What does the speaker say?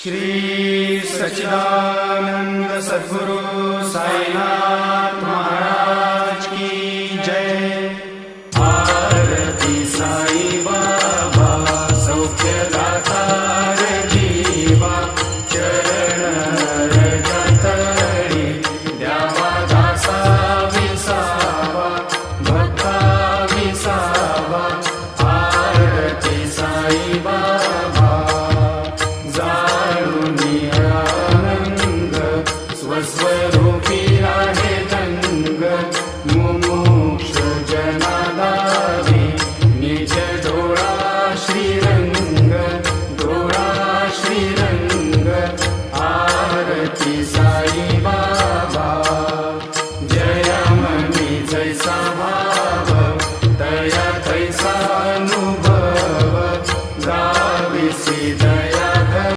श्री सच्चिदानंद सद्गुरु साईनाथ महाराज की जय। आरती साई बाबा सौख्यदाता जीवा, चरण रजतळी द्यावा दासा विसावा, भक्ता विसावा। आरती साई बाबा स्वस्वरूपी आहे रंग, मुमुक्ष जनादारी निज डोळा श्रीरंग, डोळा श्रीरंग। आरती सा